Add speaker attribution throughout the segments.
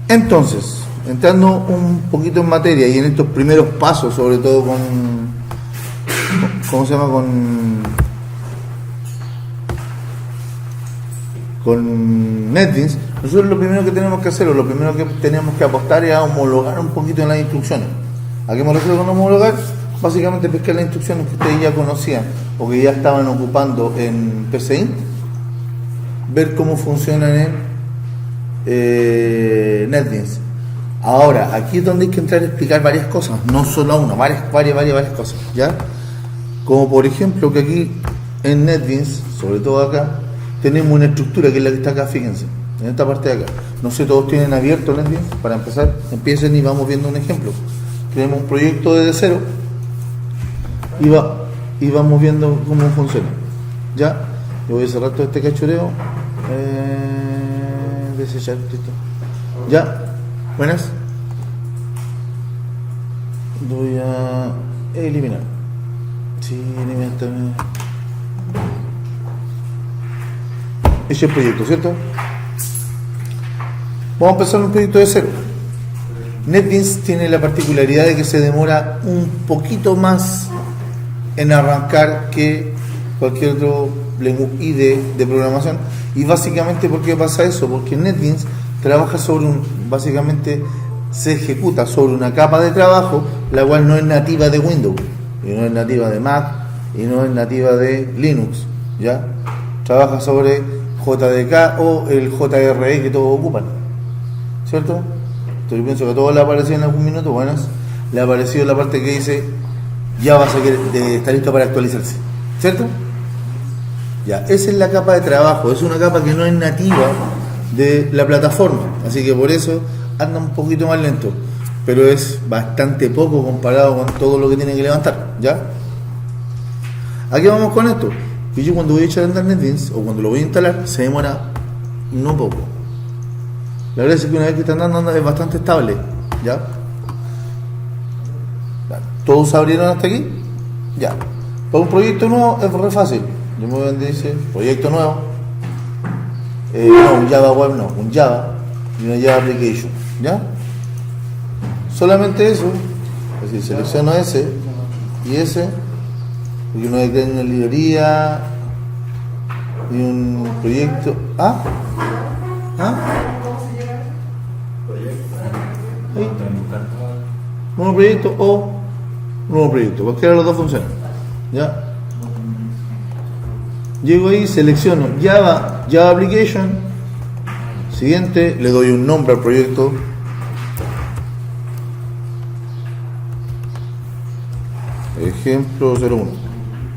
Speaker 1: Entonces, entrando un poquito en materia y en estos primeros pasos, sobre todo ¿cómo se llama? Con NetBeans, nosotros lo primero que tenemos que hacer, o lo primero que tenemos que apostar es a homologar un poquito en las instrucciones. ¿A qué me refiero con homologar? Básicamente pescar las instrucciones que ustedes ya conocían o que ya estaban ocupando en PCInt, ver cómo funcionan en NetBeans. Ahora, aquí es donde hay que entrar a explicar varias cosas, no solo una, varias cosas, ¿ya? Como por ejemplo que aquí en NetBeans, sobre todo acá, tenemos una estructura que es la que está acá, fíjense, en esta parte de acá. No sé, todos tienen abierto NetBeans. Para empezar, empiecen y vamos viendo un ejemplo. Tenemos un proyecto desde cero y vamos viendo cómo funciona. ¿Ya? Yo voy a cerrar todo este cachureo. Desechar, listo. ¿Ya? Buenas. Voy a eliminar. Sí, eliminar también. Ese es el proyecto, ¿cierto? Vamos a empezar un proyecto de cero. NetBeans tiene la particularidad de que se demora un poquito más en arrancar que cualquier otro lenguaje IDE de programación. Y básicamente, ¿por qué pasa eso? Porque NetBeans trabaja básicamente se ejecuta sobre una capa de trabajo, la cual no es nativa de Windows, y no es nativa de Mac, y no es nativa de Linux, ¿ya? Trabaja sobre JDK o el JRE que todos ocupan, ¿cierto? Entonces yo pienso que a todos le apareció en algún minuto, bueno, le ha aparecido la parte que dice ya va a estar listo para actualizarse, ¿cierto? Ya, esa es la capa de trabajo, es una capa que no es nativa de la plataforma, así que por eso anda un poquito más lento, pero es bastante poco comparado con todo lo que tiene que levantar, ¿ya? ¿A qué vamos con esto? Que yo cuando voy a echar a andar NetBeans o cuando lo voy a instalar se demora no poco. La verdad es que una vez que está andando es bastante estable, ¿ya? ¿Todos se abrieron hasta aquí? Ya. Para un proyecto nuevo es re fácil. Yo me voy a donde dice proyecto nuevo. No, un Java Web no, un Java y una Java Application, ¿ya? Solamente eso. Es decir, selecciono ese y ese, porque uno crea una librería y un proyecto. ¿Ah? Ahí. Nuevo proyecto o nuevo proyecto, cualquiera de los dos funciona, ¿ya? Llego ahí, selecciono Java Application, siguiente, le doy un nombre al proyecto, ejemplo 01,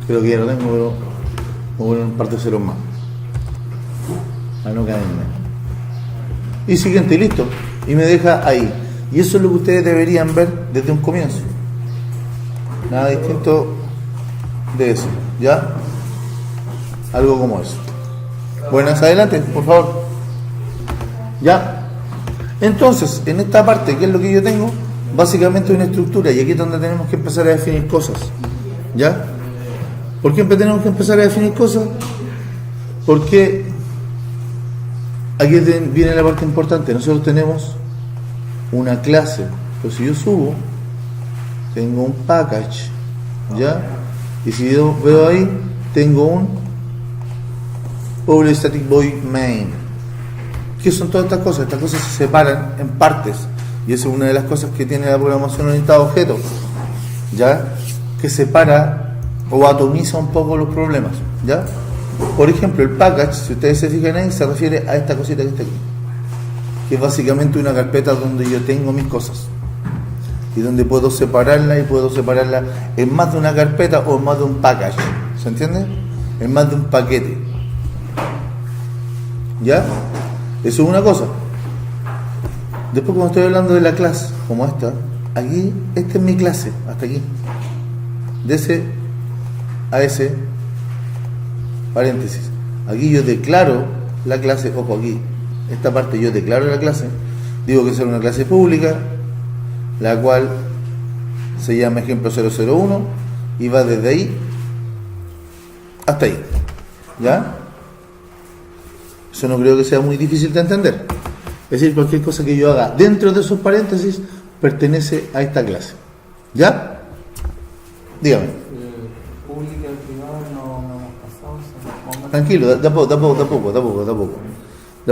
Speaker 1: creo que ya lo tengo, pero voy a poner un par de ceros más para no caerme, y siguiente, y listo, y me deja ahí. Y eso es lo que ustedes deberían ver desde un comienzo, nada distinto de eso, ¿ya? Algo como eso. Buenas, adelante, por favor. Ya. Entonces, en esta parte, ¿qué es lo que yo tengo? Básicamente una estructura, y aquí es donde tenemos que empezar a definir cosas. ¿Ya? ¿Por qué tenemos que empezar a definir cosas? Porque aquí viene la parte importante. Nosotros tenemos una clase, pero si yo subo, tengo un package, ¿ya? Y si yo veo ahí, tengo un public static void main. ¿Qué son todas estas cosas? Estas cosas se separan en partes, y esa es una de las cosas que tiene la programación orientada a objetos, ¿ya? Que separa o atomiza un poco los problemas, ¿ya? Por ejemplo, el package, si ustedes se fijan ahí, se refiere a esta cosita que está aquí, que es básicamente una carpeta donde yo tengo mis cosas y donde puedo separarla en más de una carpeta o en más de un package, ¿se entiende? En más de un paquete, ¿ya? Eso es una cosa. Después, cuando estoy hablando de la clase como esta, aquí, esta es mi clase, hasta aquí, de ese a ese paréntesis. Aquí yo declaro la clase, ojo aquí, esta parte yo declaro la clase, digo que es una clase pública, la cual se llama ejemplo 001 y va desde ahí hasta ahí, ¿ya? Eso no creo que sea muy difícil de entender. Es decir, cualquier cosa que yo haga dentro de esos paréntesis pertenece a esta clase. ¿Ya? Dígame.
Speaker 2: Pública y privada no hemos pasado.
Speaker 1: Tranquilo, de a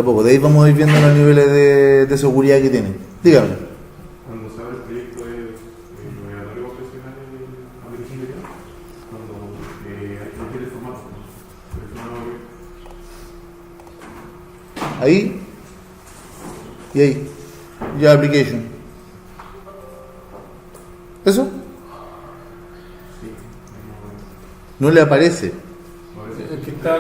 Speaker 1: poco. De ahí vamos a ir viendo los niveles de seguridad que tienen. Dígame.
Speaker 3: Cuando se abre el proyecto es obligatorio profesional en aplicación de guía, cuando requiere formato.
Speaker 1: Ahí y ahí. Ya application. ¿Eso?
Speaker 3: Sí.
Speaker 1: No le aparece.
Speaker 2: Es que está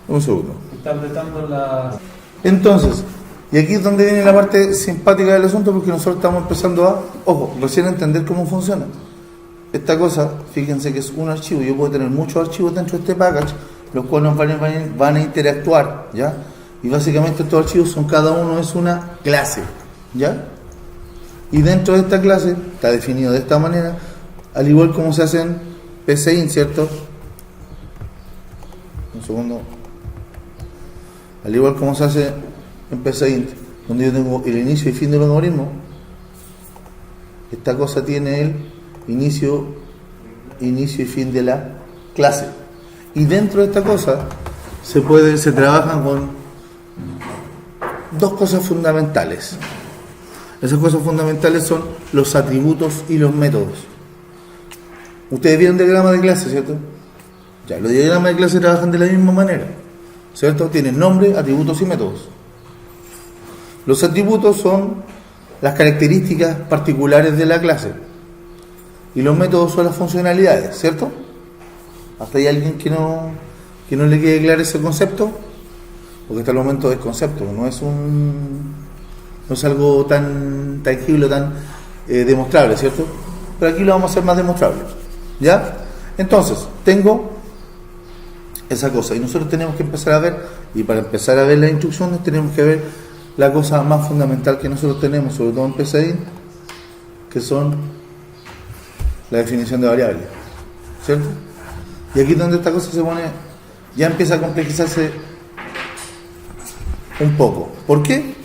Speaker 1: Un segundo.
Speaker 2: apretando la.
Speaker 1: Entonces, y aquí es donde viene la parte simpática del asunto, porque nosotros estamos empezando a, ojo, recién a entender cómo funciona. Esta cosa, fíjense que es un archivo, yo puedo tener muchos archivos dentro de este package, los cuales van a interactuar, ¿ya? Y básicamente estos archivos son, cada uno es una clase, ¿ya? Y dentro de esta clase, está definido de esta manera, al igual como se hace en PCInt, ¿cierto? Un segundo. Al igual como se hace en PCInt, donde yo tengo el inicio y fin del algoritmo, esta cosa tiene el inicio y fin de la clase. Y dentro de esta cosa se trabajan con dos cosas fundamentales. Esas cosas fundamentales son los atributos y los métodos. Ustedes vieron diagrama de clase, ¿cierto? Ya, los diagramas de clase trabajan de la misma manera, ¿cierto? Tienen nombre, atributos y métodos. Los atributos son las características particulares de la clase y los métodos son las funcionalidades, ¿cierto? ¿Hasta hay alguien que no le quede claro ese concepto? Porque hasta el momento es concepto, no es algo tan tangible, tan demostrable, ¿cierto? Pero aquí lo vamos a hacer más demostrable, ¿ya? Entonces, tengo esa cosa y nosotros tenemos que empezar a ver, y para empezar a ver las instrucciones tenemos que ver la cosa más fundamental que nosotros tenemos, sobre todo en PCI, que son la definición de variables, ¿cierto? Y aquí es donde esta cosa se pone, ya empieza a complejizarse un poco. ¿Por qué?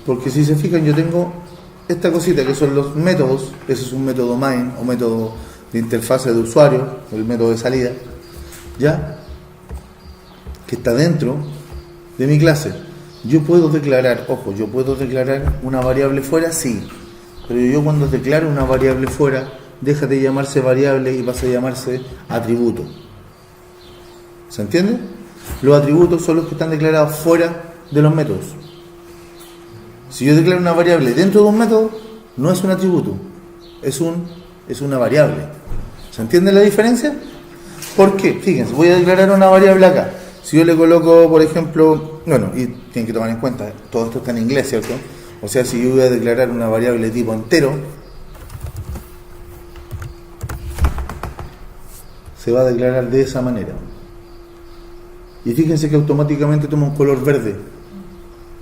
Speaker 1: Porque si se fijan, yo tengo esta cosita que son los métodos. Ese es un método main o método de interfase de usuario, el método de salida, ¿ya? Que está dentro de mi clase. Yo puedo declarar, ojo, yo puedo declarar una variable fuera, sí, pero yo cuando declaro una variable fuera, deja de llamarse variable y pasa a llamarse atributo. ¿Se entiende? Los atributos son los que están declarados fuera de los métodos. Si yo declaro una variable dentro de un método, no es un atributo, es una variable. ¿Se entiende la diferencia? ¿Por qué? Fíjense, voy a declarar una variable acá. Si yo le coloco, por ejemplo, bueno, y tienen que tomar en cuenta, todo esto está en inglés, ¿cierto? O sea, si yo voy a declarar una variable tipo entero, se va a declarar de esa manera. Y fíjense que automáticamente toma un color verde.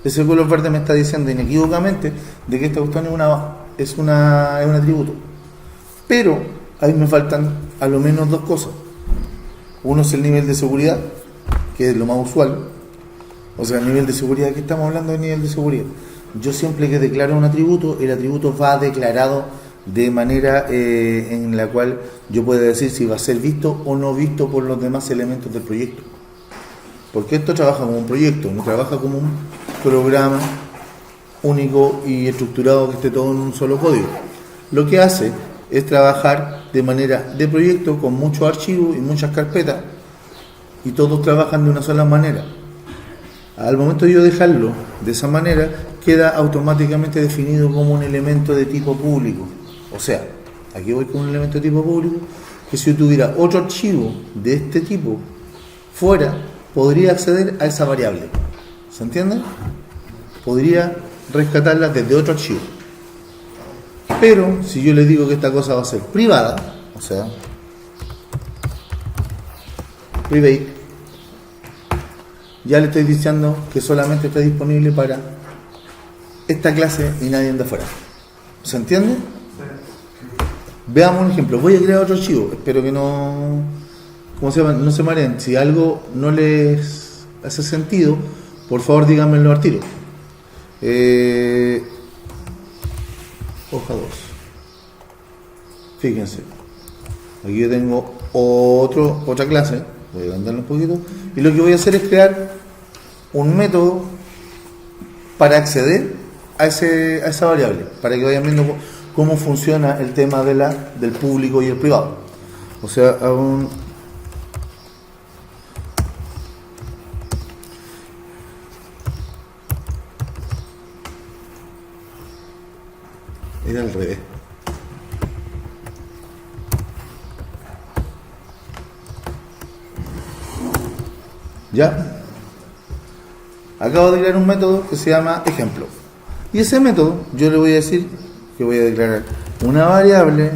Speaker 1: Ese color verde me está diciendo inequívocamente de que esta cuestión es un atributo. Pero ahí me faltan a lo menos dos cosas. Uno es el nivel de seguridad, que es lo más usual. O sea, el nivel de seguridad, ¿qué estamos hablando de nivel de seguridad? Yo siempre que declaro un atributo, el atributo va declarado de manera en la cual yo pueda decir si va a ser visto o no visto por los demás elementos del proyecto. Porque esto trabaja como un proyecto, no trabaja como un programa único y estructurado que esté todo en un solo código. Lo que hace es trabajar de manera de proyecto con muchos archivos y muchas carpetas y todos trabajan de una sola manera. Al momento de yo dejarlo de esa manera, queda automáticamente definido como un elemento de tipo público. O sea, aquí voy con un elemento de tipo público, que si yo tuviera otro archivo de este tipo fuera, podría acceder a esa variable. ¿Se entiende? Podría rescatarla desde otro archivo. Pero si yo le digo que esta cosa va a ser privada, o sea, private, ya le estoy diciendo que solamente está disponible para esta clase y nadie anda afuera. ¿Se entiende? Veamos un ejemplo. Voy a crear otro archivo. Espero que no se mareen. Si algo no les hace sentido, Por favor, díganmelo al tiro. Hoja 2. Fíjense. Aquí yo tengo otra clase. Voy a agrandarlo un poquito. Y lo que voy a hacer es crear un método para acceder a esa variable. Para que vayan viendo cómo funciona el tema del público y el privado. O sea, era al revés. ¿Ya? Acabo de crear un método que se llama ejemplo. Y ese método yo le voy a decir que voy a declarar una variable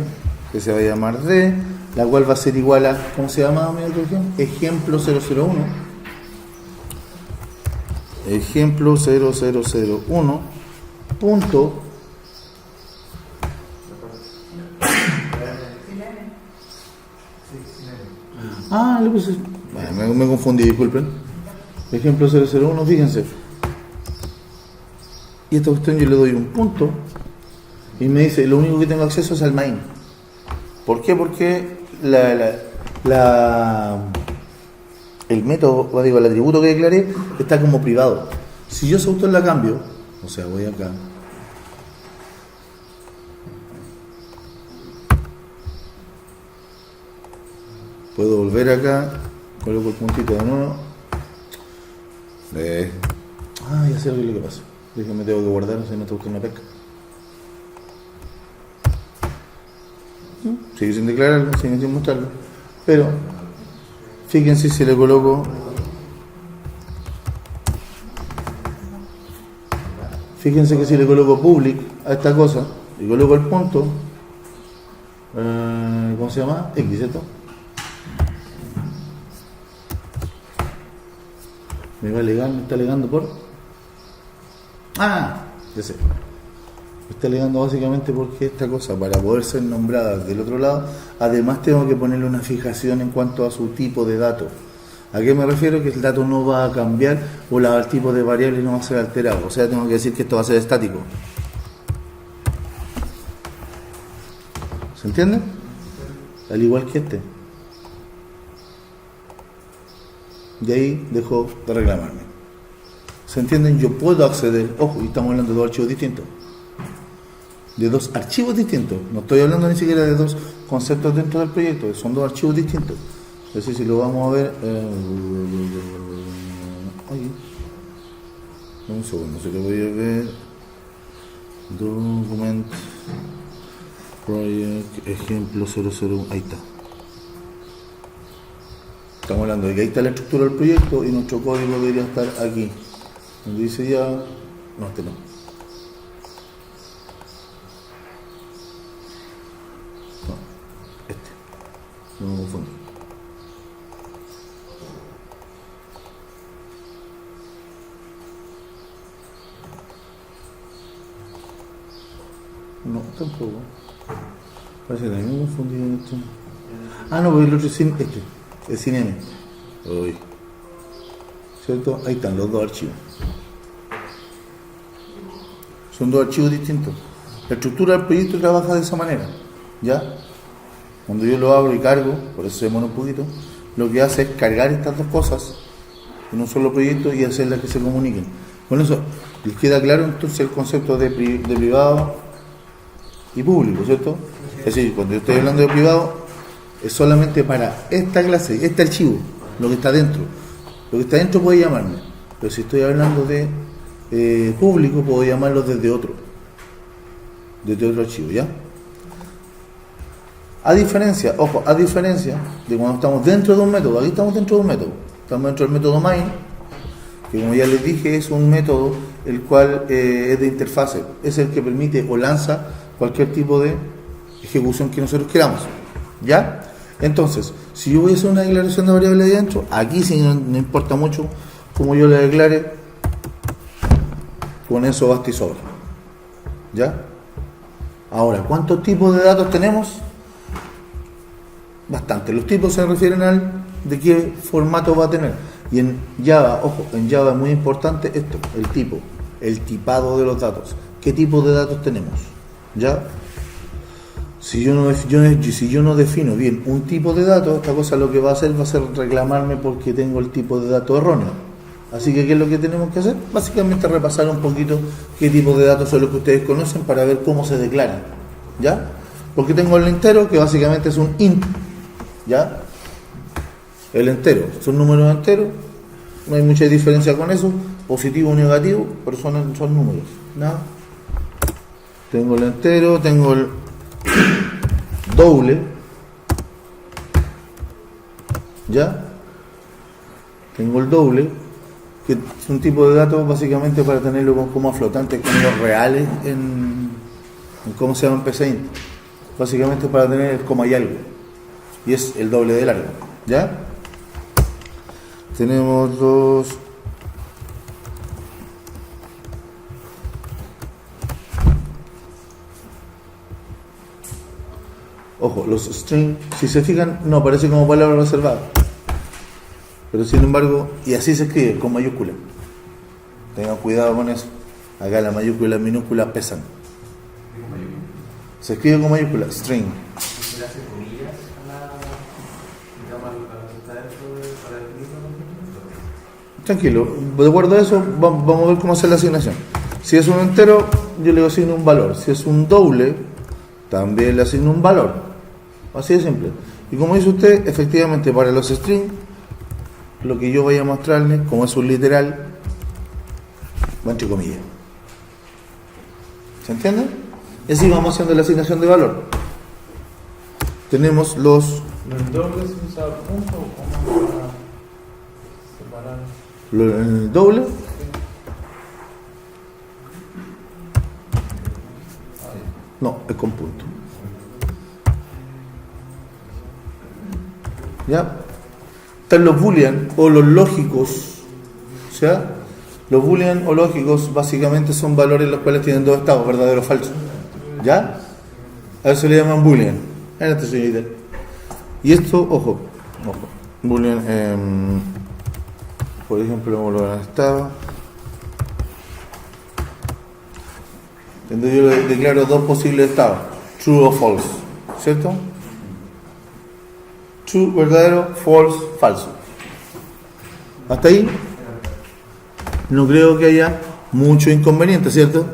Speaker 1: que se va a llamar D, la cual va a ser igual a, ¿cómo se llama mi otro ejemplo? Ejemplo 001. Ejemplo 0001 punto. Le puse. Bueno, me confundí, disculpen. Ejemplo 001, fíjense. Y esta cuestión yo le doy un punto y me dice, lo único que tengo acceso es al main. ¿Por qué? Porque el método, digo, el atributo que declaré está como privado. Si yo ese autor la cambio, o sea, voy acá, puedo volver acá, coloco el puntito de nuevo. Ya sé lo que pasa. Déjenme, tengo que guardar, si no te gusta una pesca. Sigue sin declararlo, sigue sin mostrarlo. Pero, fíjense si le coloco. Fíjense que si le coloco public a esta cosa y coloco el punto, ¿cómo se llama? X, ¿cierto? Me está alegando por. Ya sé. Me está alegando básicamente porque esta cosa, para poder ser nombrada del otro lado, además tengo que ponerle una fijación en cuanto a su tipo de dato. ¿A qué me refiero? Que el dato no va a cambiar o el tipo de variable no va a ser alterado. O sea, tengo que decir que esto va a ser estático. ¿Se entiende? Al igual que este. De ahí dejó de reclamarme. ¿Se entienden? Yo puedo acceder, ojo, y estamos hablando de dos archivos distintos. De dos archivos distintos. No estoy hablando ni siquiera de dos conceptos dentro del proyecto, son dos archivos distintos. Es decir, si lo vamos a ver. Un segundo, si lo voy a ver. Document Project ejemplo 001. Ahí está. Estamos hablando de que ahí está la estructura del proyecto y nuestro código debería estar aquí. Donde dice ya. No, este no. No, este. No me confundo. No, tampoco. Parece que también me confundí en esto. No, porque el otro es sin este. Es sin N. Uy. ¿Cierto? Ahí están los dos archivos. Son dos archivos distintos. La estructura del proyecto trabaja de esa manera. ¿Ya? Cuando yo lo abro y cargo, por eso se demora un poquito, lo que hace es cargar estas dos cosas en un solo proyecto y hacerlas que se comuniquen. Con eso les queda claro entonces el concepto de privado y público, ¿cierto? Es decir, cuando yo estoy hablando de privado, es solamente para esta clase, este archivo, lo que está dentro. Lo que está dentro puede llamarme, pero si estoy hablando de público, puedo llamarlo desde otro archivo, ¿ya? A diferencia de cuando estamos dentro de un método, aquí estamos dentro de un método, estamos dentro del método main, que como ya les dije es un método el cual es de interfase, es el que permite o lanza cualquier tipo de ejecución que nosotros queramos, ¿ya? Entonces, si yo voy a hacer una declaración de variable ahí dentro, aquí sí no importa mucho cómo yo la declare, con eso basta y sobra, ¿ya? Ahora, ¿cuántos tipos de datos tenemos? Bastante. Los tipos se refieren al de qué formato va a tener. Y en Java, ojo, en Java es muy importante esto, el tipo, el tipado de los datos. ¿Qué tipo de datos tenemos? ¿Ya? Si yo no defino bien un tipo de datos, esta cosa lo que va a hacer reclamarme porque tengo el tipo de datos erróneo. Así que, ¿qué es lo que tenemos que hacer? Básicamente repasar un poquito qué tipo de datos son los que ustedes conocen para ver cómo se declaran. ¿Ya? Porque tengo el entero, que básicamente es un int. ¿Ya? El entero, son números enteros, no hay mucha diferencia con eso, positivo o negativo, pero son números. ¿Nada? Tengo el entero, tengo el doble, ¿ya? Tengo el doble, que es un tipo de datos básicamente para tenerlo como flotantes, como los reales en ¿cómo se llama en PCInt? Básicamente para tener el coma y algo, y es el doble de largo, ¿ya? Tenemos dos. Ojo, los string, si se fijan, no aparece como palabra reservada. Pero sin embargo, y así se escribe, con mayúscula. Tengan cuidado con eso. Acá las mayúsculas y las minúsculas pesan. Se escribe con mayúscula, string.
Speaker 2: ¿Se le hace comillas a la, digamos, a lo que está dentro para definirlo?
Speaker 1: Tranquilo, de acuerdo a eso, vamos a ver cómo hacer la asignación. Si es un entero, yo le asigno un valor. Si es un doble, también le asigno un valor. Así de simple. Y como dice usted, efectivamente para los strings, lo que yo voy a mostrarles, como es un literal, va entre comillas. ¿Se entiende? Y así vamos haciendo la asignación de valor. Tenemos los...
Speaker 2: ¿Los dobles se usa punto o cómo para separar?
Speaker 1: el doble. No, es con punto. ¿Ya? Están los boolean o los lógicos. O sea, los boolean o lógicos básicamente son valores los cuales tienen dos estados, verdadero o falso. ¿Ya? A eso le llaman boolean. En esta señorita. Y esto, ojo, boolean, por ejemplo, como lo han estado. Entonces yo le declaro dos posibles estados, true o false, ¿cierto? True, verdadero, false, falso. Hasta ahí no creo que haya mucho inconveniente, ¿cierto?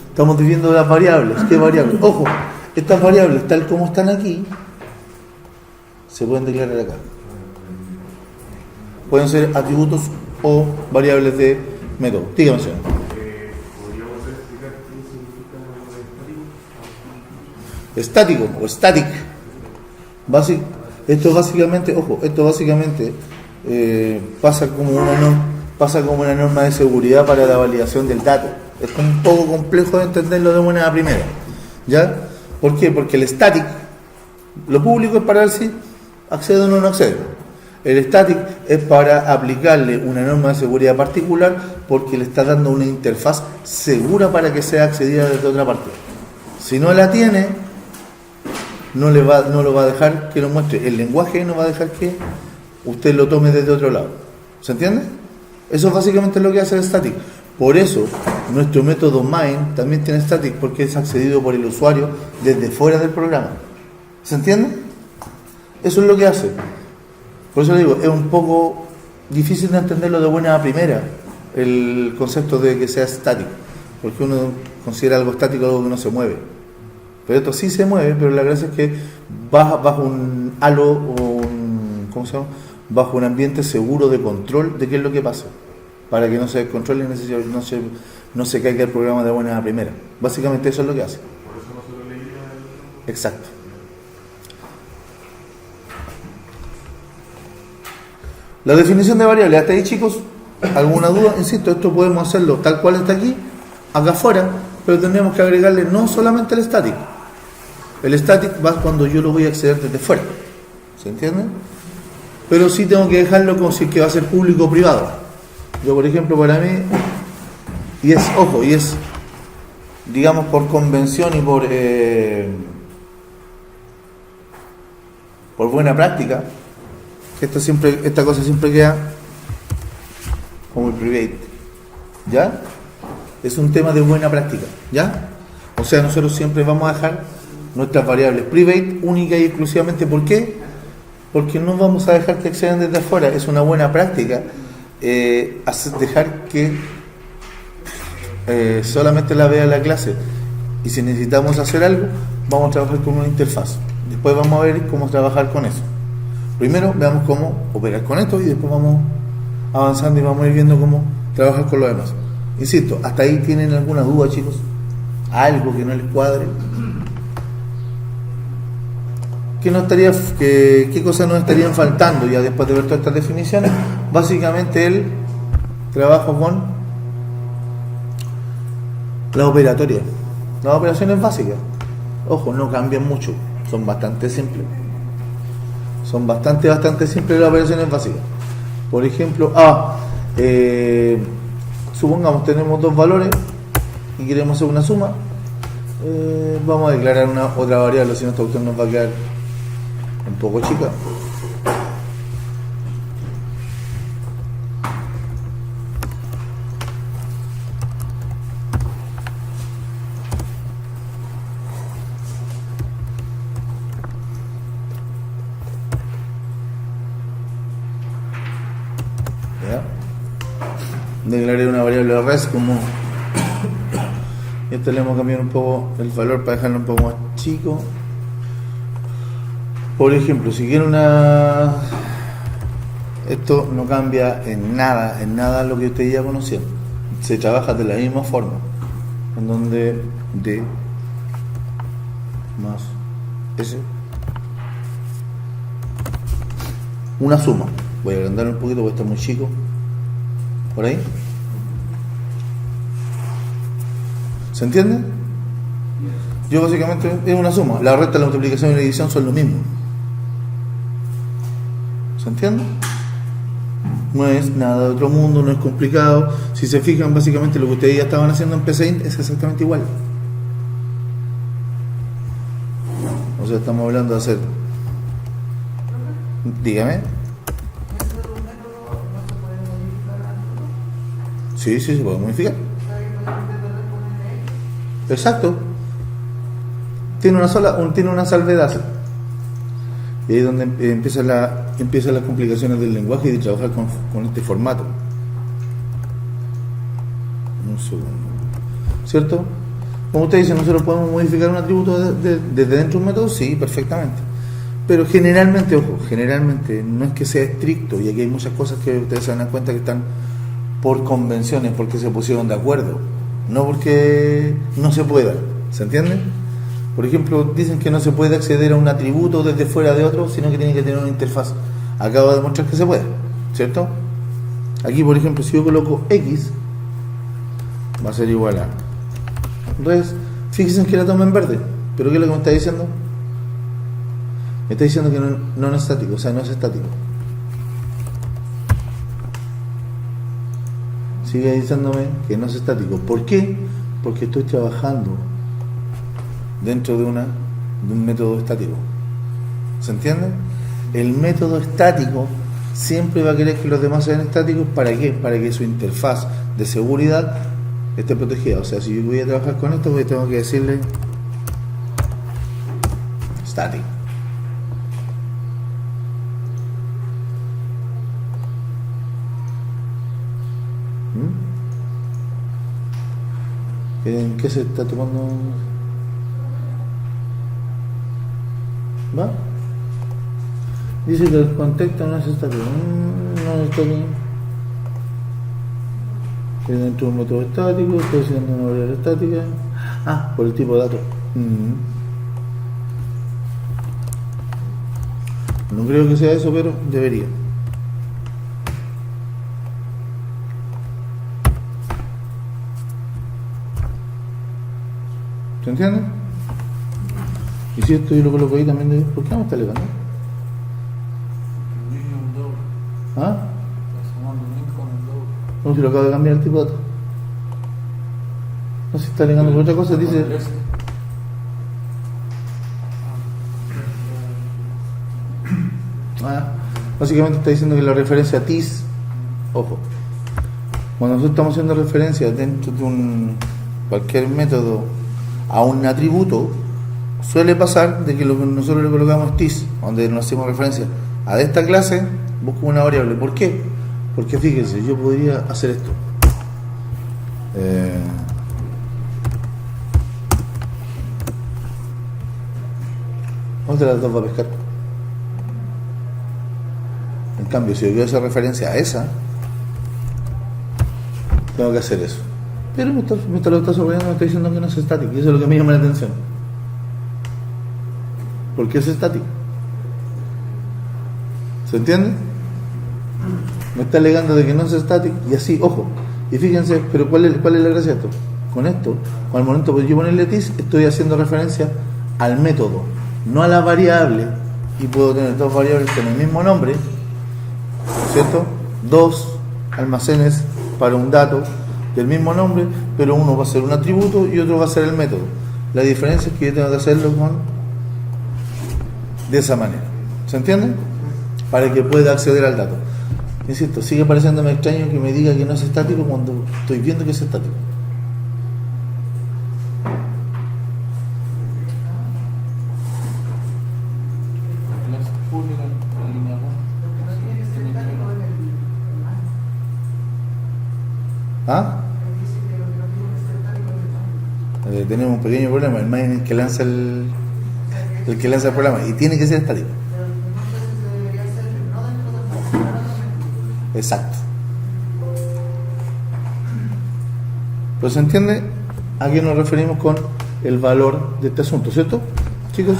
Speaker 1: Estamos viendo las variables. ¿Qué variables? Ojo, estas variables tal como están aquí se pueden declarar acá. Pueden ser atributos o variables de método. Dígame, señor.
Speaker 3: ¿Podríamos explicar qué significa
Speaker 1: Estático o static. Esto básicamente, ojo, pasa como una norma de seguridad para la validación del dato. Es un poco complejo de entenderlo de buena primera. ¿Ya? ¿Por qué? Porque el static, lo público es para ver si accede o no accede. El static es para aplicarle una norma de seguridad particular porque le está dando una interfaz segura para que sea accedida desde otra parte. Si no la tiene, no lo va a dejar que lo muestre. El lenguaje no va a dejar que usted lo tome desde otro lado. ¿Se entiende? Eso es básicamente lo que hace el static. Por eso, nuestro método main también tiene static porque es accedido por el usuario desde fuera del programa. ¿Se entiende? Eso es lo que hace. Por eso le digo, es un poco difícil de entenderlo de buena primera, el concepto de que sea estático, porque uno considera algo estático algo que no se mueve. Pero esto sí se mueve, pero la gracia es que bajo un halo o bajo un ambiente seguro de control de qué es lo que pasa, para que no se descontrole y no se caiga el programa de buena primera. Básicamente eso es lo que hace.
Speaker 3: Por eso no se lo leía.
Speaker 1: Exacto. La definición de variable, hasta ahí, chicos, ¿alguna duda? Insisto, esto podemos hacerlo tal cual está aquí, acá afuera, pero tendríamos que agregarle no solamente el static. El static va cuando yo lo voy a acceder desde fuera. ¿Se entiende? Pero sí tengo que dejarlo como si que va a ser público o privado. Yo, por ejemplo, para mí, y es, digamos, por convención y por buena práctica, esta cosa siempre queda como el private, ¿ya? Es un tema de buena práctica, ¿ya? O sea, nosotros siempre vamos a dejar nuestras variables private única y exclusivamente. ¿Por qué? Porque no vamos a dejar que accedan desde afuera. Es una buena práctica dejar que solamente la vea la clase. Y si necesitamos hacer algo, vamos a trabajar con una interfaz. Después vamos a ver cómo trabajar con eso. Primero veamos cómo operar con esto y después vamos avanzando y vamos a ir viendo cómo trabajar con lo demás. Insisto, hasta ahí tienen alguna duda, chicos, algo que no les cuadre. ¿Qué cosas nos estarían faltando ya después de ver todas estas definiciones? Básicamente el trabajo con la operatoria, las operaciones básicas. Ojo, no cambian mucho, son bastante simples. Son bastante simples las operaciones básicas. Por ejemplo, supongamos tenemos dos valores y queremos hacer una suma. Vamos a declarar otra variable, si no esta cuestión nos va a quedar un poco chica. Declaré una variable res como esto. Le hemos cambiado un poco el valor para dejarlo un poco más chico. Por ejemplo, si quiero esto no cambia en nada lo que ustedes ya conocían. Se trabaja de la misma forma, en donde D más S, una suma. Voy a agrandar un poquito porque está muy chico. ¿Por ahí? ¿Se entiende? Yo básicamente es una suma. La resta, la multiplicación y la división son lo mismo. ¿Se entiende? No es nada de otro mundo, no es complicado. Si se fijan, básicamente lo que ustedes ya estaban haciendo en PCInt es exactamente igual. O sea, estamos hablando de hacer... Dígame. Sí, se puede modificar. Exacto. Tiene una salvedad. Y ahí es donde empiezan las complicaciones del lenguaje y de trabajar con este formato. Un segundo. ¿Cierto? Como usted dice, nosotros podemos modificar un atributo desde dentro de un método, sí, perfectamente. Pero generalmente, ojo, no es que sea estricto, y aquí hay muchas cosas que ustedes se dan cuenta que están por convenciones, porque se pusieron de acuerdo, no porque no se pueda. ¿Se entiende? Por ejemplo, dicen que no se puede acceder a un atributo desde fuera de otro, sino que tiene que tener una interfaz. Acabo de demostrar que se puede, ¿cierto? Aquí, por ejemplo, si yo coloco X, va a ser igual a res. Fíjense que la toma en verde, pero ¿qué es lo que me está diciendo? Me está diciendo que no es estático, o sea, no es estático. Sigue diciéndome que no es estático. ¿Por qué? Porque estoy trabajando dentro de un método estático. ¿Se entiende? El método estático siempre va a querer que los demás sean estáticos. ¿Para qué? Para que su interfaz de seguridad esté protegida. O sea, si yo voy a trabajar con esto, pues tengo que decirle static. ¿En qué se está tomando? ¿Va? Dice que el contexto no es estático. No está bien. Estoy dentro de un método estático, estoy haciendo una variable estática. Por el tipo de datos. No creo que sea eso, pero debería. ¿Se entiende? Y si esto yo lo coloco ahí también, ¿por qué no me está alegando? ¿Ah? No, si lo acabo de cambiar el tipo de datos. No, si está alegando por otra cosa, dice... Básicamente está diciendo que la referencia a TIS, ojo, Cuando nosotros estamos haciendo referencia dentro de cualquier método a un atributo, suele pasar de que lo que nosotros le colocamos TIS, donde nos hacemos referencia a esta clase, busco una variable. ¿Por qué? Porque fíjense, yo podría hacer esto. ¿Dónde las dos va a pescar? En cambio, si yo quiero hacer referencia a esa, tengo que hacer eso. Pero me está sorprendiendo, me está diciendo que no es estático, y eso es lo que me llama la atención. ¿Por qué es estático? ¿Se entiende? Me está alegando de que no es estático, y así, ojo, y fíjense, pero ¿cuál es la gracia de esto? Con esto, con el momento de yo ponerle TIS, estoy haciendo referencia al método, no a la variable, y puedo tener dos variables con el mismo nombre, ¿cierto? Dos almacenes para un dato del mismo nombre, pero uno va a ser un atributo y otro va a ser el método. La diferencia es que yo tengo que hacerlo de esa manera. ¿Se entiende? Para que pueda acceder al dato. Insisto, sigue pareciéndome extraño que me diga que no es estático cuando estoy viendo que es estático. ¿Ah? Tenemos un pequeño problema. El main es el que lanza el programa y tiene que ser estático. Exacto. Pues se entiende a qué nos referimos con el valor de este asunto, ¿cierto? Chicos,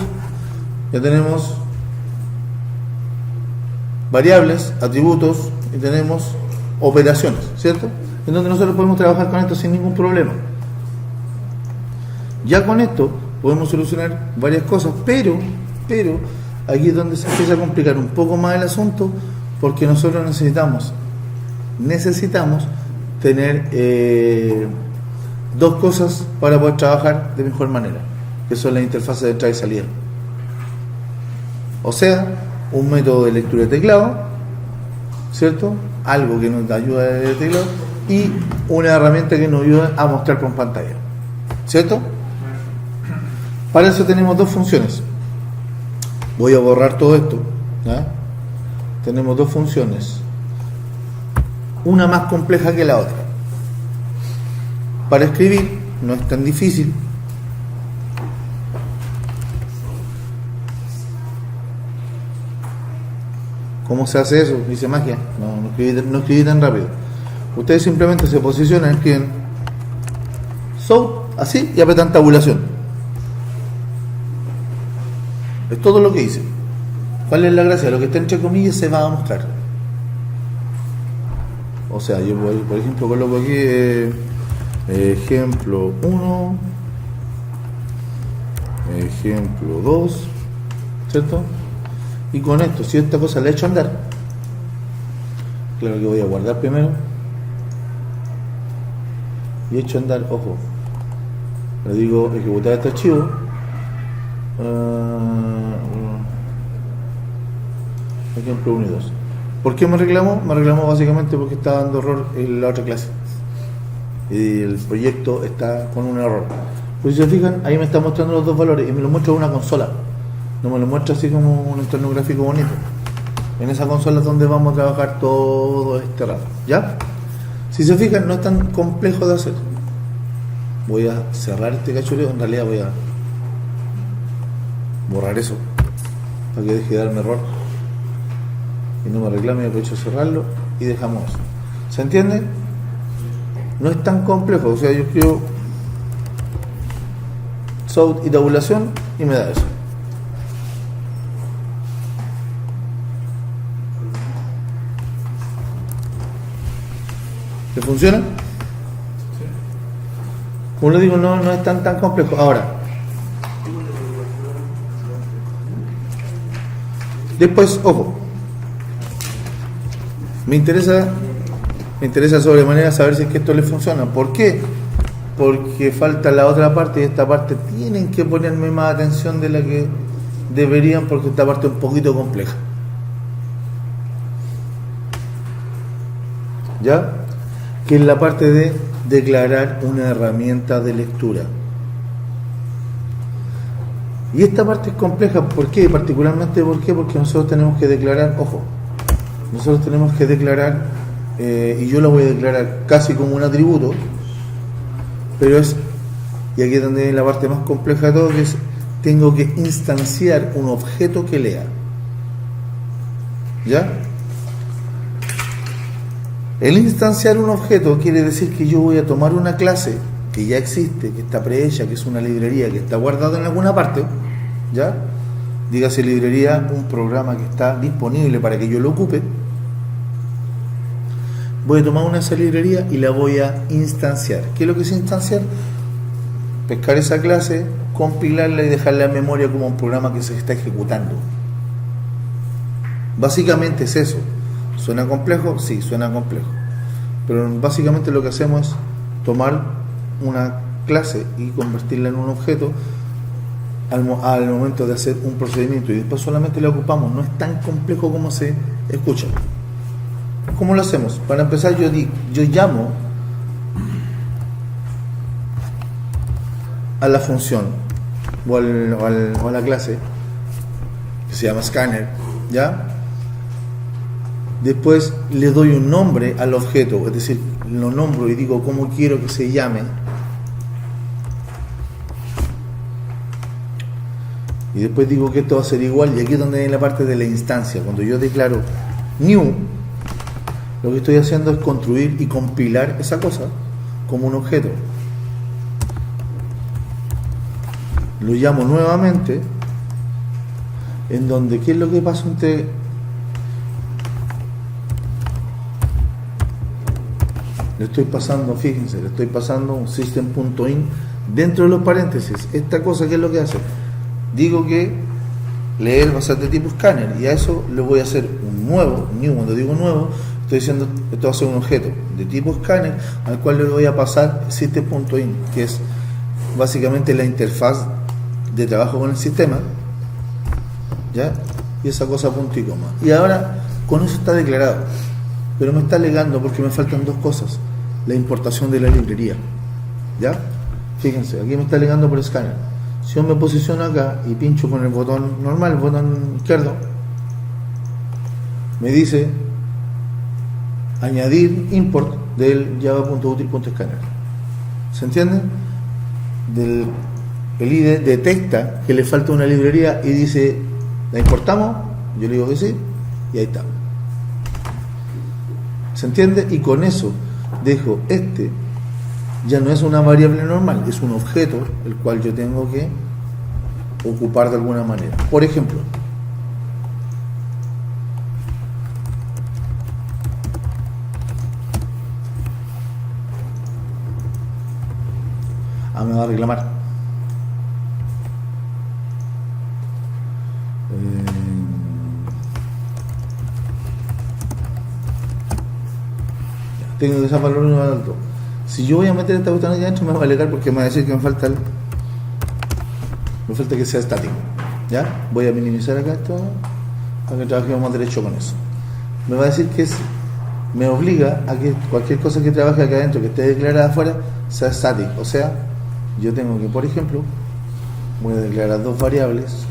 Speaker 1: ya tenemos variables, atributos y tenemos operaciones, ¿cierto? En donde nosotros podemos trabajar con esto sin ningún problema. Ya con esto podemos solucionar varias cosas, pero aquí es donde se empieza a complicar un poco más el asunto, porque nosotros necesitamos tener dos cosas para poder trabajar de mejor manera, que son las interfaces de entrada y salida. O sea, un método de lectura de teclado, ¿cierto? Algo que nos ayuda a leer el teclado y una herramienta que nos ayuda a mostrar con pantalla, ¿cierto? Para eso tenemos dos funciones. Voy a borrar todo esto, ¿ya? Tenemos dos funciones, una más compleja que la otra. Para escribir no es tan difícil. ¿Cómo se hace eso? Dice magia. No escribí tan rápido. Ustedes simplemente se posicionan, escriben SOUT así y apretan tabulación. Es todo lo que hice. ¿Cuál es la gracia? Lo que está entre comillas se va a mostrar. O sea, yo por ejemplo coloco aquí ejemplo 1, ejemplo 2, ¿cierto? Y con esto, si esta cosa la he hecho andar, claro que voy a guardar primero y he hecho andar, ojo, le digo ejecutar este archivo. Ejemplo 1 y 2. ¿Por qué me reclamó? Me reclamó básicamente porque estaba dando error en la otra clase y el proyecto está con un error. Pues si se fijan, ahí me está mostrando los dos valores y me lo muestra en una consola, no me lo muestra así como un entorno gráfico bonito. En esa consola es donde vamos a trabajar todo este rato, ¿ya? Si se fijan, no es tan complejo de hacer. Voy a cerrar este cachureo, en realidad voy a borrar eso para que deje de darme error y no me reclame, aprovecho de cerrarlo y dejamos eso. ¿Se entiende? No es tan complejo, o sea, yo escribo SOUT y tabulación y me da eso. ¿Le funciona? Sí. Como le digo, no es tan complejo. Ahora, después, ojo, me interesa sobremanera saber si es que esto le funciona. ¿Por qué? Porque falta la otra parte y esta parte tienen que ponerme más atención de la que deberían, porque esta parte es un poquito compleja. ¿Ya? que es la parte de declarar una herramienta de lectura. Y esta parte es compleja, ¿por qué? Particularmente, ¿por qué? Porque nosotros tenemos que declarar, ojo, nosotros tenemos que declarar, y yo lo voy a declarar casi como un atributo, pero es, y aquí es donde viene la parte más compleja de todo, que es, tengo que instanciar un objeto que lea. ¿Ya? El instanciar un objeto quiere decir que yo voy a tomar una clase que ya existe, que está prehecha, que es una librería que está guardada en alguna parte, ¿ya? Dígase librería, un programa que está disponible para que yo lo ocupe. Voy a tomar esa librería y la voy a instanciar. ¿Qué es lo que es instanciar? Pescar esa clase, compilarla y dejarla en memoria como un programa que se está ejecutando. Básicamente es eso. ¿Suena complejo? Sí, suena complejo. Pero básicamente lo que hacemos es tomar una clase y convertirla en un objeto al momento de hacer un procedimiento, y después solamente la ocupamos. No es tan complejo como se escucha. ¿Cómo lo hacemos? Para empezar, yo llamo a la función o a la clase que se llama scanner, ¿ya? Después le doy un nombre al objeto, es decir, lo nombro y digo cómo quiero que se llame. Y después digo que esto va a ser igual, y aquí es donde viene la parte de la instancia. Cuando yo declaro new, lo que estoy haciendo es construir y compilar esa cosa como un objeto. Lo llamo nuevamente, en donde, ¿qué es lo que pasa entre... Le estoy pasando, fíjense, le estoy pasando un system.in dentro de los paréntesis. Esta cosa, ¿qué es lo que hace? Digo que leer va a ser de tipo scanner, y a eso le voy a hacer un nuevo, new. Cuando digo nuevo, estoy diciendo, esto va a ser un objeto de tipo scanner al cual le voy a pasar system.in, que es básicamente la interfaz de trabajo con el sistema, ¿ya? Y esa cosa punto y coma. Y ahora con eso está declarado, pero me está alegando porque me faltan dos cosas: la importación de la librería, ¿ya? Fíjense, aquí me está alegando por scanner. Si yo me posiciono acá y pincho con el botón normal, el botón izquierdo, me dice añadir import del java.util.scanner. ¿Se entiende? El IDE detecta que le falta una librería y dice, ¿la importamos? Yo le digo que sí, y ahí está. ¿Se entiende? Y con eso dejo ya no es una variable normal, es un objeto el cual yo tengo que ocupar de alguna manera. Por ejemplo, me va a reclamar. Tengo que sacar uno al otro. Si yo voy a meter esta cuestión aquí adentro, me va a alegar porque me va a decir que me falta que sea estático. ¿Ya? Voy a minimizar acá esto para que trabajemos derecho con eso. Me va a decir que me obliga a que cualquier cosa que trabaje acá adentro, que esté declarada afuera, sea estático. O sea, yo tengo que, por ejemplo, voy a declarar dos variables.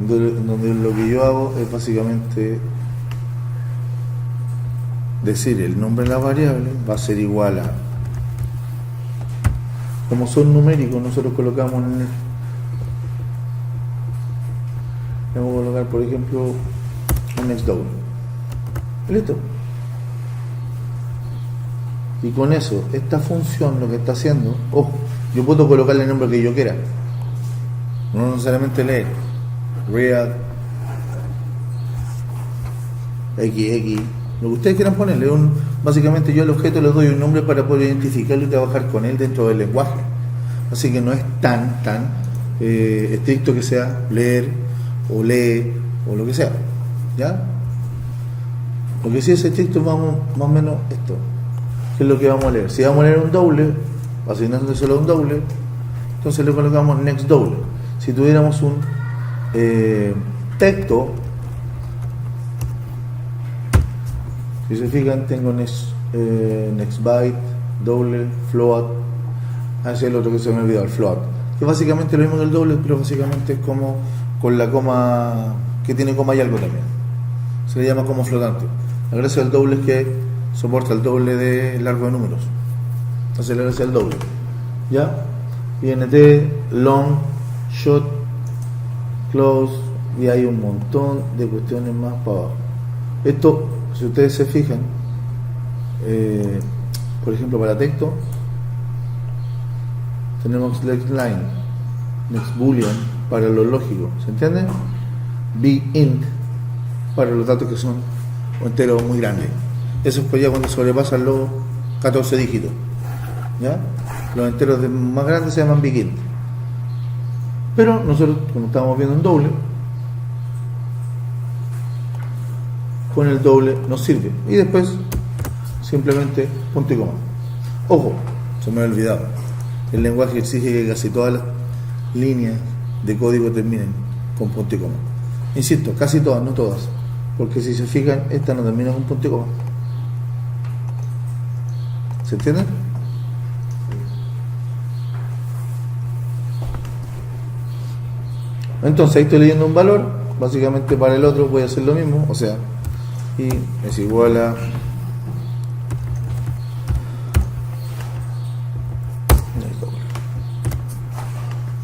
Speaker 1: Donde lo que yo hago es básicamente decir el nombre de la variable va a ser igual a, como son numéricos, nosotros colocamos vamos a colocar, por ejemplo, un next doble. Listo. Y con eso, esta función lo que está haciendo, yo puedo colocarle el nombre que yo quiera, no necesariamente leer real xx, lo que ustedes quieran ponerle. Básicamente yo al objeto le doy un nombre para poder identificarlo y trabajar con él dentro del lenguaje, así que no es tan estricto que sea leer o lee o lo que sea, ¿ya? Lo que sí es estricto, vamos más o menos esto, que es lo que vamos a leer. Si vamos a leer un doble, asignándoselo a un doble, entonces le colocamos next doble. Si tuviéramos un texto, si se fijan, tengo next byte, doble, float, así el otro que se me olvidó, el float, que básicamente lo mismo que el doble, pero básicamente es como con la coma, que tiene coma y algo también, se le llama como flotante. La gracia del doble es que soporta el doble de largo de números, entonces la gracia del doble, ¿ya? INT, long, short, close, y hay un montón de cuestiones más para abajo. Esto, si ustedes se fijan, por ejemplo, para texto tenemos next line, next boolean para lo lógico, ¿se entiende? Bint para los datos que son enteros muy grandes. Eso es pues ya cuando sobrepasan los 14 dígitos, ¿ya? Los enteros más grandes se llaman big int. Pero nosotros, como estamos viendo en doble, con el doble nos sirve. Y después simplemente punto y coma. Ojo, se me había olvidado, el lenguaje exige que casi todas las líneas de código terminen con punto y coma. Insisto, casi todas, no todas, porque si se fijan, esta no termina con punto y coma. ¿Se entiende? Entonces ahí estoy leyendo un valor, básicamente para el otro voy a hacer lo mismo, o sea, y es igual a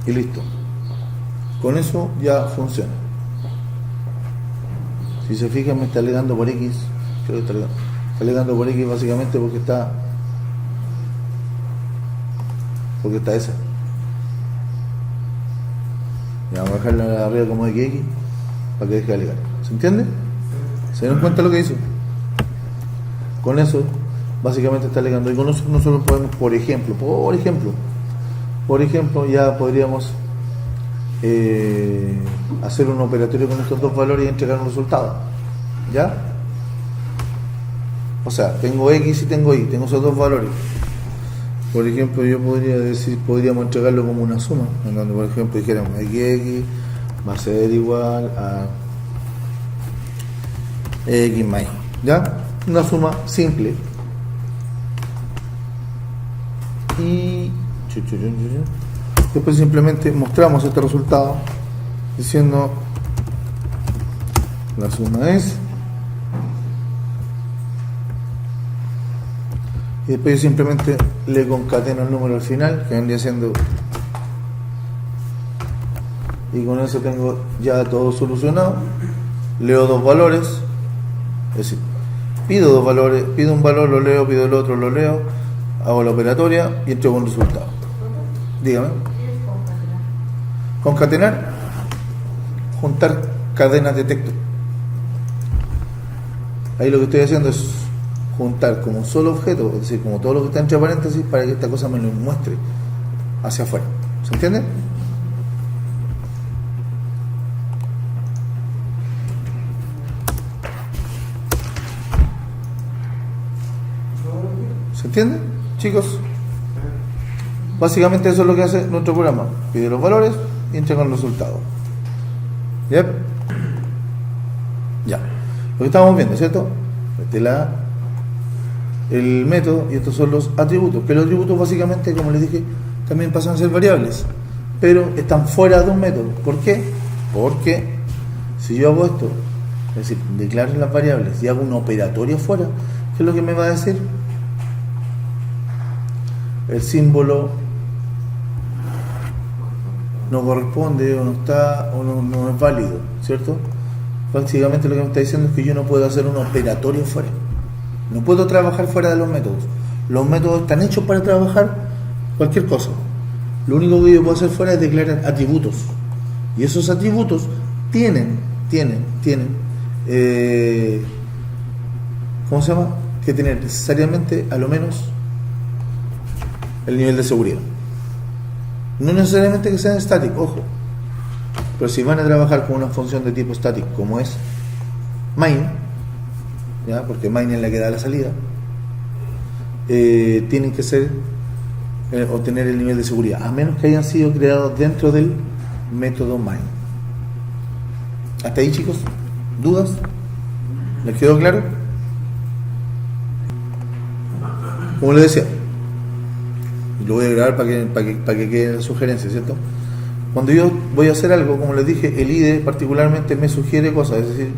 Speaker 1: y listo. Con eso ya funciona. Si se fijan, me está alegando por X, creo que está alegando por X básicamente porque está esa. Y vamos a dejarla arriba como de X para que deje de alegar. ¿Se entiende? ¿Se dan cuenta lo que hizo? Con eso básicamente está alegando. Y con eso nosotros podemos, por ejemplo, ya podríamos hacer un operatorio con estos dos valores y entregar un resultado. ¿Ya? O sea, tengo X y tengo Y, tengo esos dos valores. Por ejemplo, yo podría decir, podríamos entregarlo como una suma, en donde por ejemplo dijéramos x va a ser igual a x más y, ¿ya? Una suma simple. Y después simplemente mostramos este resultado diciendo la suma es, y después yo simplemente le concateno el número al final, que vendría siendo, y con eso tengo ya todo solucionado. Leo dos valores, es decir, pido dos valores, pido un valor, lo leo, pido el otro, lo leo, hago la operatoria y entrego un resultado. Dígame. Concatenar, juntar cadenas de texto. Ahí lo que estoy haciendo es juntar como un solo objeto, es decir, como todo lo que está entre paréntesis, para que esta cosa me lo muestre hacia afuera. ¿Se entiende? ¿Se entiende, chicos? Básicamente eso es lo que hace nuestro programa. Pide los valores y entrega el resultado. ¿Yep? Ya. Lo que estamos viendo, ¿cierto? El método, y estos son los atributos, que los atributos básicamente, como les dije, también pasan a ser variables, pero están fuera de un método. ¿Por qué? Porque si yo hago esto, es decir, declaro las variables y hago un operatorio fuera, ¿qué es lo que me va a decir? El símbolo no corresponde, o no está, o no es válido, ¿cierto? Básicamente lo que me está diciendo es que yo no puedo hacer un operatorio fuera. No puedo trabajar fuera de los métodos. Los métodos están hechos para trabajar cualquier cosa. Lo único que yo puedo hacer fuera es declarar atributos. Y esos atributos tienen ¿cómo se llama? Que tener necesariamente a lo menos el nivel de seguridad. No necesariamente que sean static, ojo. Pero si van a trabajar con una función de tipo static como es main, ¿ya? Porque main es la que da la salida, tienen que ser obtener el nivel de seguridad, a menos que hayan sido creados dentro del método MINE. ¿Hasta ahí, chicos? ¿Dudas? ¿Les quedó claro? Como les decía, lo voy a grabar para que quede la sugerencia, ¿cierto? Cuando yo voy a hacer algo, como les dije, el IDE particularmente me sugiere cosas, es decir,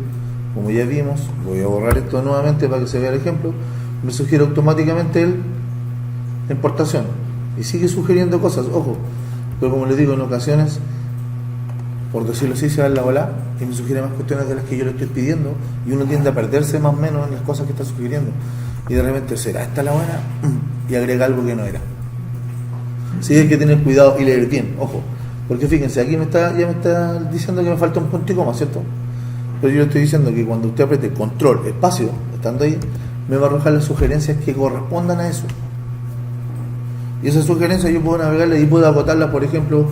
Speaker 1: como ya vimos, voy a borrar esto nuevamente para que se vea el ejemplo, me sugiere automáticamente la importación y sigue sugiriendo cosas, ojo, pero como les digo, en ocasiones, por decirlo así, se va en la bola y me sugiere más cuestiones de las que yo le estoy pidiendo y uno tiende a perderse más o menos en las cosas que está sugiriendo y de repente, ¿será esta la buena? Y agrega algo que no era. Sí, hay que tener cuidado y leer bien, ojo, porque fíjense, aquí ya me está diciendo que me falta un punto y coma, ¿cierto? Pero yo le estoy diciendo que cuando usted apriete control, espacio, estando ahí, me va a arrojar las sugerencias que correspondan a eso. Y esas sugerencias yo puedo navegarlas y puedo acotarlas, por ejemplo,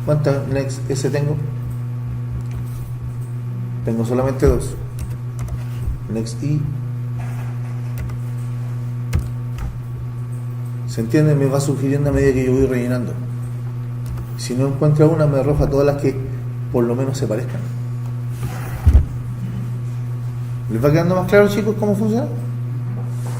Speaker 1: ¿cuántas next S tengo? Tengo solamente 2. Next I. ¿Se entiende? Me va sugiriendo a medida que yo voy rellenando. Si no encuentra una, me arroja todas las que por lo menos se parezcan. ¿Les va quedando más claro, chicos, cómo funciona?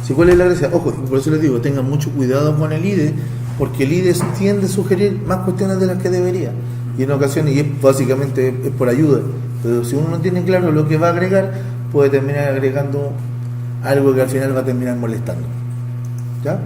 Speaker 1: ¿Sí, cuál es la gracia? Ojo, por eso les digo, tengan mucho cuidado con el IDE, porque el IDE tiende a sugerir más cuestiones de las que debería. Y en ocasiones, y básicamente es por ayuda, pero si uno no tiene claro lo que va a agregar, puede terminar agregando algo que al final va a terminar molestando. ¿Ya?